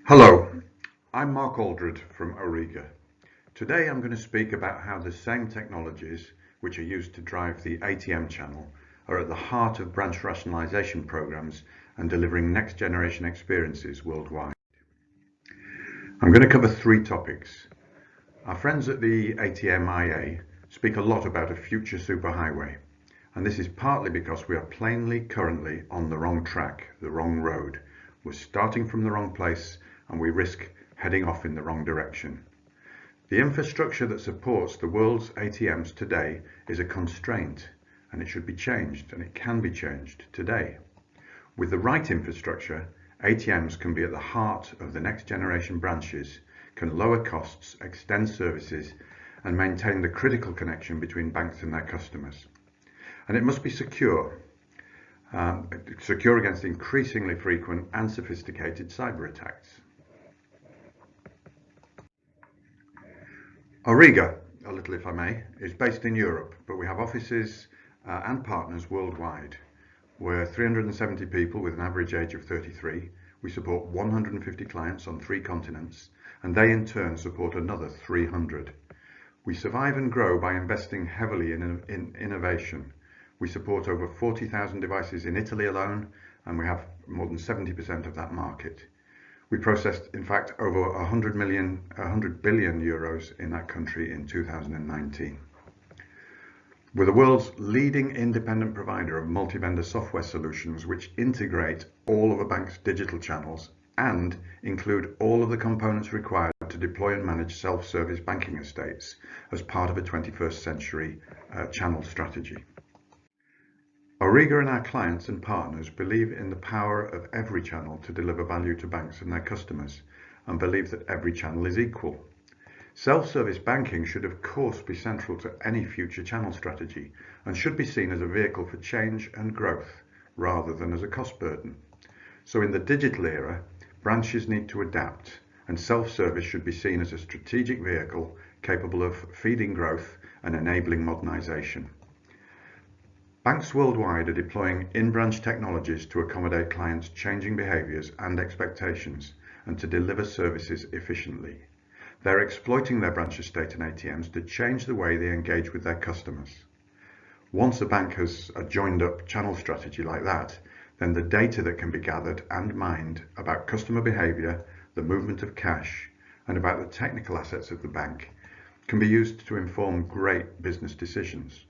Hello, I'm Mark Aldred from Auriga. Today I'm going to speak about how the same technologies which are used to drive the ATM channel are at the heart of branch rationalisation programs and delivering next generation experiences worldwide. I'm going to cover three topics. Our friends at the ATM IA speak a lot about a future superhighway, and this is partly because we are plainly currently on the wrong track, the wrong road. We're starting from the wrong place and we risk heading off in the wrong direction. The infrastructure that supports the world's ATMs today is a constraint, and it should be changed, and it can be changed today. With the right infrastructure, ATMs can be at the heart of the next generation branches, can lower costs, extend services, and maintain the critical connection between banks and their customers. And it must be secure against increasingly frequent and sophisticated cyber attacks. Auriga, a little if I may, is based in Europe, but we have offices and partners worldwide. We're 370 people with an average age of 33. We support 150 clients on 3 continents, and they in turn support another 300. We survive and grow by investing heavily in innovation. We support over 40,000 devices in Italy alone, and we have more than 70% of that market. We processed, in fact, over 100 billion euros in that country in 2019. We're the world's leading independent provider of multi-vendor software solutions which integrate all of a bank's digital channels and include all of the components required to deploy and manage self-service banking estates as part of a 21st century channel strategy. Auriga and our clients and partners believe in the power of every channel to deliver value to banks and their customers, and believe that every channel is equal. Self-service banking should of course be central to any future channel strategy and should be seen as a vehicle for change and growth rather than as a cost burden. So in the digital era, branches need to adapt, and self-service should be seen as a strategic vehicle capable of feeding growth and enabling modernisation. Banks worldwide are deploying in-branch technologies to accommodate clients' changing behaviours and expectations and to deliver services efficiently. They're exploiting their branch estate and ATMs to change the way they engage with their customers. Once a bank has a joined-up channel strategy like that, then the data that can be gathered and mined about customer behaviour, the movement of cash, and about the technical assets of the bank can be used to inform great business decisions.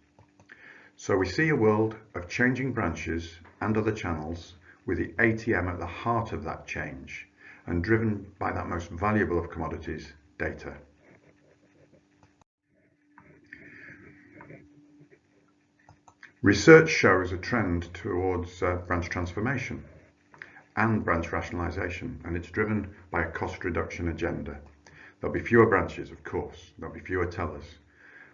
So we see a world of changing branches and other channels with the ATM at the heart of that change and driven by that most valuable of commodities, data. Research shows a trend towards branch transformation and branch rationalisation, and it's driven by a cost reduction agenda. There'll be fewer branches, of course, there'll be fewer tellers,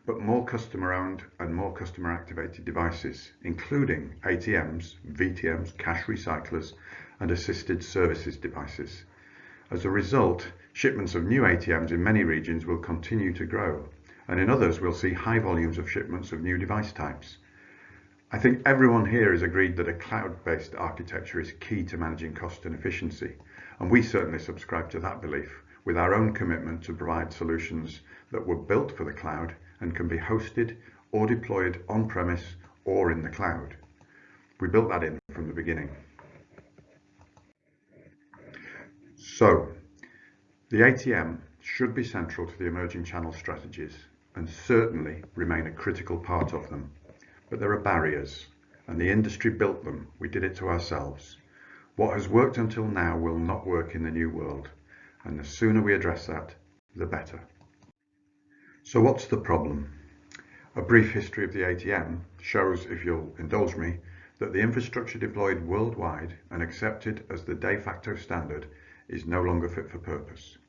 but more customer-owned and more customer-activated devices, including ATMs, VTMs, cash recyclers, and assisted services devices. As a result, shipments of new ATMs in many regions will continue to grow, and in others we'll see high volumes of shipments of new device types. I think everyone here is agreed that a cloud-based architecture is key to managing cost and efficiency, and we certainly subscribe to that belief with our own commitment to provide solutions that were built for the cloud and can be hosted or deployed on-premise or in the cloud. We built that in from the beginning. So, the ATM should be central to the emerging channel strategies and certainly remain a critical part of them. But there are barriers, and the industry built them. We did it to ourselves. What has worked until now will not work in the new world, and the sooner we address that, the better. So what's the problem? A brief history of the ATM shows, if you'll indulge me, that the infrastructure deployed worldwide and accepted as the de facto standard is no longer fit for purpose.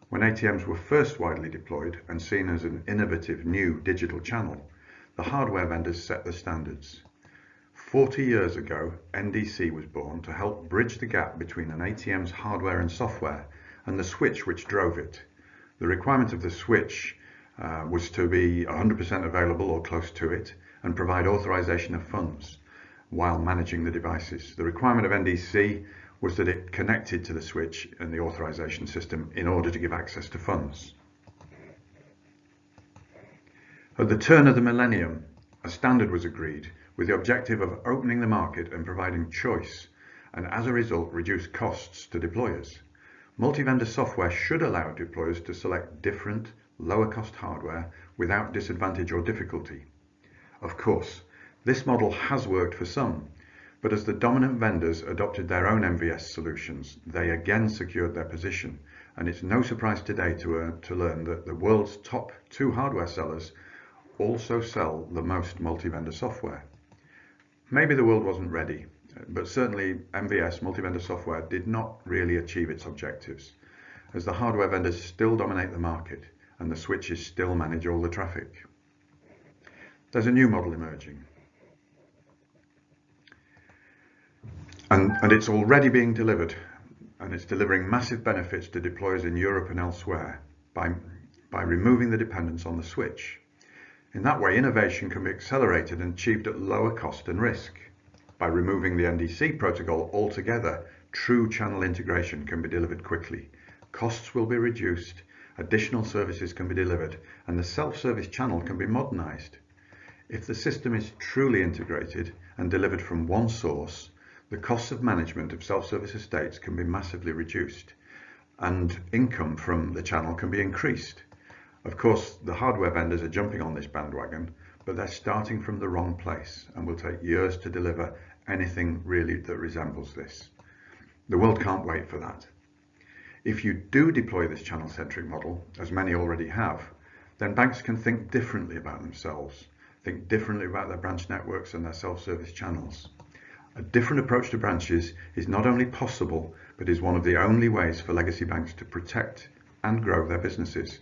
When ATMs were first widely deployed and seen as an innovative new digital channel, the hardware vendors set the standards. 40 years ago, NDC was born to help bridge the gap between an ATM's hardware and software and the switch which drove it. The requirement of the switch was to be 100% available or close to it and provide authorization of funds while managing the devices. The requirement of NDC was that it connected to the switch and the authorization system in order to give access to funds. At the turn of the millennium, a standard was agreed with the objective of opening the market and providing choice, and as a result reduce costs to deployers. Multi-vendor software should allow deployers to select different, lower-cost hardware without disadvantage or difficulty. Of course, this model has worked for some, but as the dominant vendors adopted their own MVS solutions, they again secured their position, and it's no surprise today to learn that the world's top 2 hardware sellers also sell the most multi-vendor software. Maybe the world wasn't ready, but certainly MVS, multi-vendor software, did not really achieve its objectives, as the hardware vendors still dominate the market and the switches still manage all the traffic. There's a new model emerging. And it's already being delivered, and it's delivering massive benefits to deployers in Europe and elsewhere by removing the dependence on the switch. In that way, innovation can be accelerated and achieved at lower cost and risk. By removing the NDC protocol altogether, true channel integration can be delivered quickly. Costs will be reduced, additional services can be delivered, and the self-service channel can be modernized. If the system is truly integrated and delivered from one source, the costs of management of self-service estates can be massively reduced, and income from the channel can be increased. Of course, the hardware vendors are jumping on this bandwagon, but they're starting from the wrong place and will take years to deliver anything really that resembles this. The world can't wait for that. If you do deploy this channel-centric model, as many already have, then banks can think differently about themselves, think differently about their branch networks and their self-service channels. A different approach to branches is not only possible, but is one of the only ways for legacy banks to protect and grow their businesses.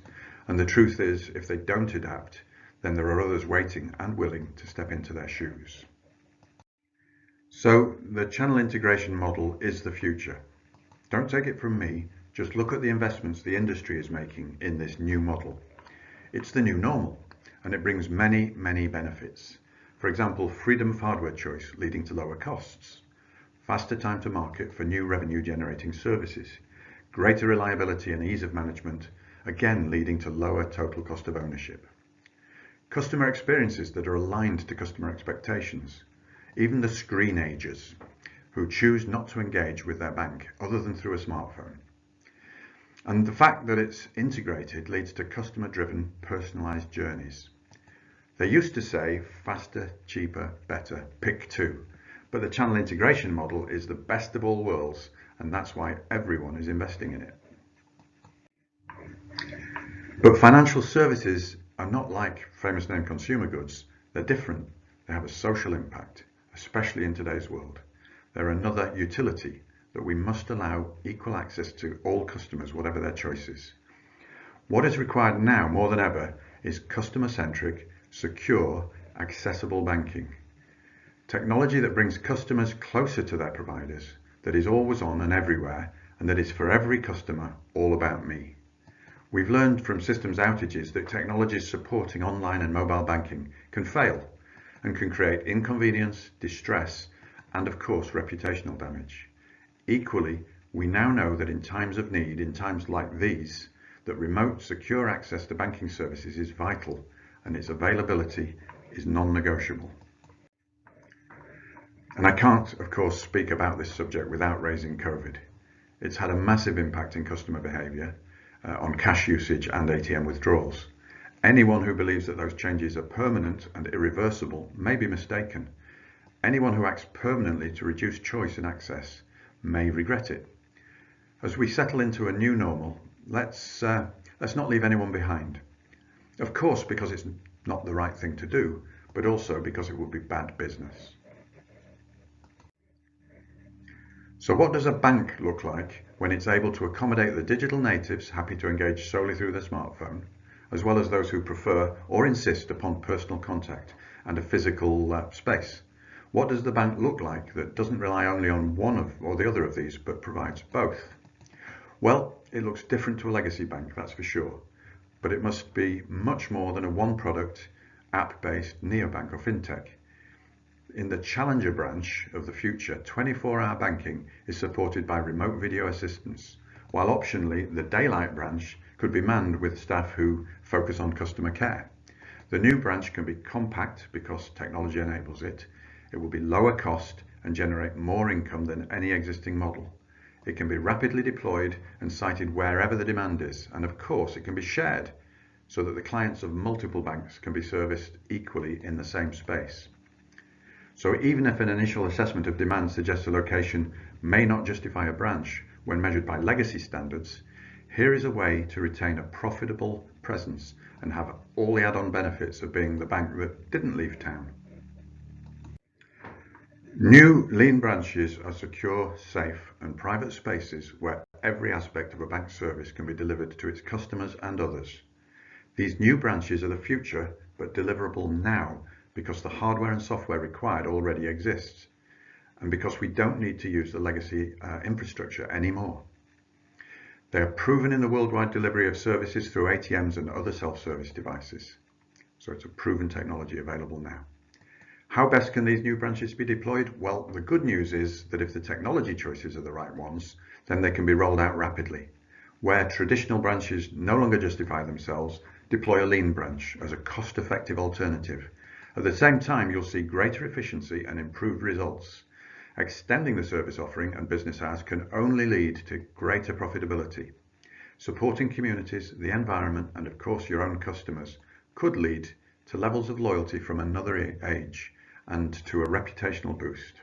And the truth is, if they don't adapt, then there are others waiting and willing to step into their shoes. So the channel integration model is the future. Don't take it from me, just look at the investments the industry is making in this new model. It's the new normal, and it brings many, many benefits. For example, freedom of hardware choice leading to lower costs, faster time to market for new revenue generating services, greater reliability and ease of management, again leading to lower total cost of ownership. Customer experiences that are aligned to customer expectations, even the screen agers who choose not to engage with their bank other than through a smartphone. And the fact that it's integrated leads to customer-driven, personalised journeys. They used to say faster, cheaper, better, pick 2, but the channel integration model is the best of all worlds, and that's why everyone is investing in it. But financial services are not like famous name consumer goods. They're different. They have a social impact, especially in today's world. They're another utility that we must allow equal access to all customers, whatever their choices. What is required now more than ever is customer-centric, secure, accessible banking. Technology that brings customers closer to their providers, that is always on and everywhere, and that is for every customer, all about me. We've learned from systems outages that technologies supporting online and mobile banking can fail and can create inconvenience, distress, and of course reputational damage. Equally, we now know that in times of need, in times like these, that remote secure access to banking services is vital, and its availability is non-negotiable. And I can't, of course, speak about this subject without raising COVID. It's had a massive impact in customer behaviour, on cash usage and ATM withdrawals. Anyone who believes that those changes are permanent and irreversible may be mistaken. Anyone who acts permanently to reduce choice and access may regret it. As we settle into a new normal, let's not leave anyone behind. Of course, because it's not the right thing to do, but also because it would be bad business. So what does a bank look like when it's able to accommodate the digital natives happy to engage solely through their smartphone, as well as those who prefer or insist upon personal contact and a physical space? What does the bank look like that doesn't rely only on one or the other of these, but provides both? Well, it looks different to a legacy bank, that's for sure, but it must be much more than a one-product, app-based neobank or fintech. In the challenger branch of the future, 24-hour banking is supported by remote video assistance, while optionally the daylight branch could be manned with staff who focus on customer care. The new branch can be compact because technology enables it. It will be lower cost and generate more income than any existing model. It can be rapidly deployed and sited wherever the demand is, and of course it can be shared so that the clients of multiple banks can be serviced equally in the same space. So even if an initial assessment of demand suggests a location may not justify a branch when measured by legacy standards, here is a way to retain a profitable presence and have all the add-on benefits of being the bank that didn't leave town. New lean branches are secure, safe and private spaces where every aspect of a bank service can be delivered to its customers and others. These new branches are the future, but deliverable now because the hardware and software required already exists and because we don't need to use the legacy infrastructure anymore. They are proven in the worldwide delivery of services through ATMs and other self-service devices. So it's a proven technology available now. How best can these new branches be deployed? Well, the good news is that if the technology choices are the right ones, then they can be rolled out rapidly. Where traditional branches no longer justify themselves, deploy a lean branch as a cost-effective alternative. At the same time, you'll see greater efficiency and improved results. Extending the service offering and business hours can only lead to greater profitability. Supporting communities, the environment, and of course your own customers could lead to levels of loyalty from another age and to a reputational boost.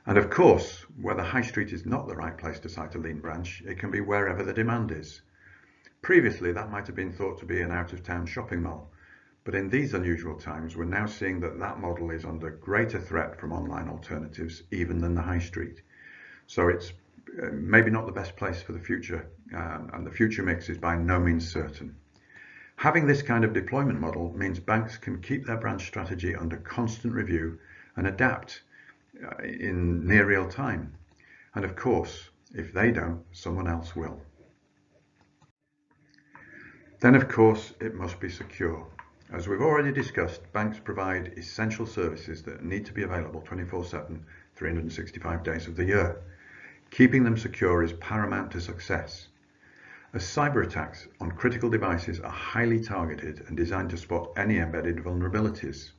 And of course, where the high street is not the right place to site a lean branch, it can be wherever the demand is. Previously, that might have been thought to be an out-of-town shopping mall, but in these unusual times, we're now seeing that that model is under greater threat from online alternatives, even than the high street. So it's maybe not the best place for the future, and the future mix is by no means certain. Having this kind of deployment model means banks can keep their branch strategy under constant review and adapt in near real time. And of course, if they don't, someone else will. Then of course, it must be secure. As we've already discussed, banks provide essential services that need to be available 24/7, 365 days of the year. Keeping them secure is paramount to success. As cyber attacks on critical devices are highly targeted and designed to spot any embedded vulnerabilities.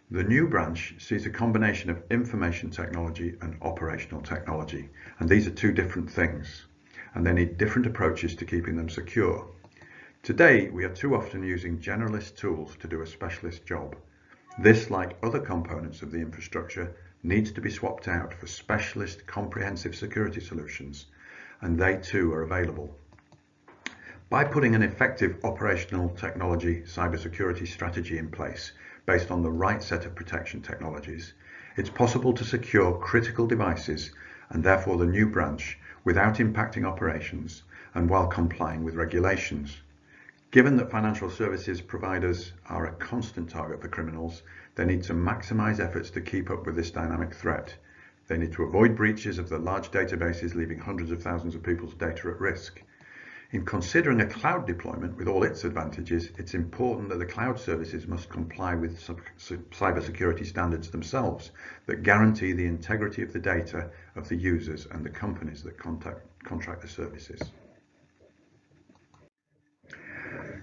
The new branch sees a combination of information technology and operational technology, and these are two different things, and they need different approaches to keeping them secure. Today, we are too often using generalist tools to do a specialist job. This, like other components of the infrastructure, needs to be swapped out for specialist comprehensive security solutions, and they too are available. By putting an effective operational technology cybersecurity strategy in place based on the right set of protection technologies, it's possible to secure critical devices and therefore the new branch without impacting operations and while complying with regulations. Given that financial services providers are a constant target for criminals, they need to maximize efforts to keep up with this dynamic threat. They need to avoid breaches of the large databases, leaving hundreds of thousands of people's data at risk. In considering a cloud deployment with all its advantages, it's important that the cloud services must comply with cybersecurity standards themselves that guarantee the integrity of the data of the users and the companies that contract the services.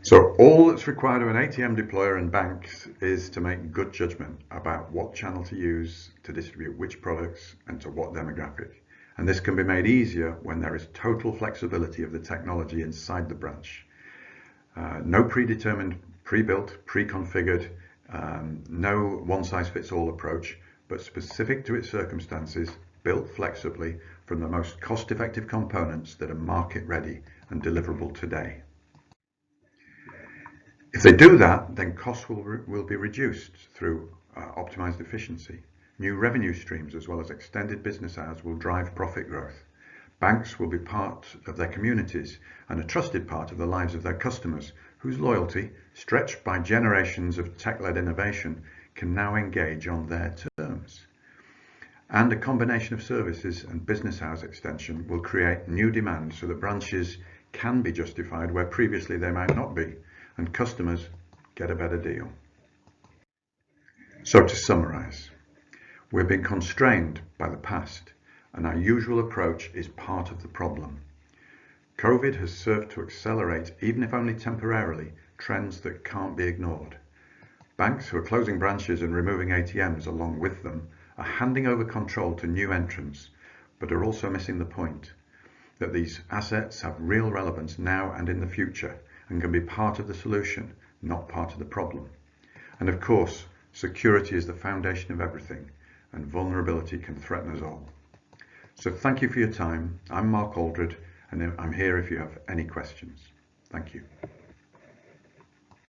So all that's required of an ATM deployer and banks is to make good judgment about what channel to use to distribute which products and to what demographic. And this can be made easier when there is total flexibility of the technology inside the branch. No predetermined, pre-built, pre-configured, no one-size-fits-all approach, but specific to its circumstances, built flexibly from the most cost-effective components that are market-ready and deliverable today. If they do that, then costs will be reduced through optimized efficiency. New revenue streams as well as extended business hours will drive profit growth. Banks will be part of their communities and a trusted part of the lives of their customers, whose loyalty, stretched by generations of tech-led innovation, can now engage on their terms. And a combination of services and business hours extension will create new demand so that branches can be justified where previously they might not be, and customers get a better deal. So to summarize, We're being constrained by the past, and our usual approach is part of the problem. COVID has served to accelerate, even if only temporarily, trends that can't be ignored. Banks who are closing branches and removing ATMs along with them are handing over control to new entrants, but are also missing the point that these assets have real relevance now and in the future and can be part of the solution, not part of the problem. And of course, security is the foundation of everything, and vulnerability can threaten us all. So thank you for your time. I'm Mark Aldred, and I'm here if you have any questions. Thank you.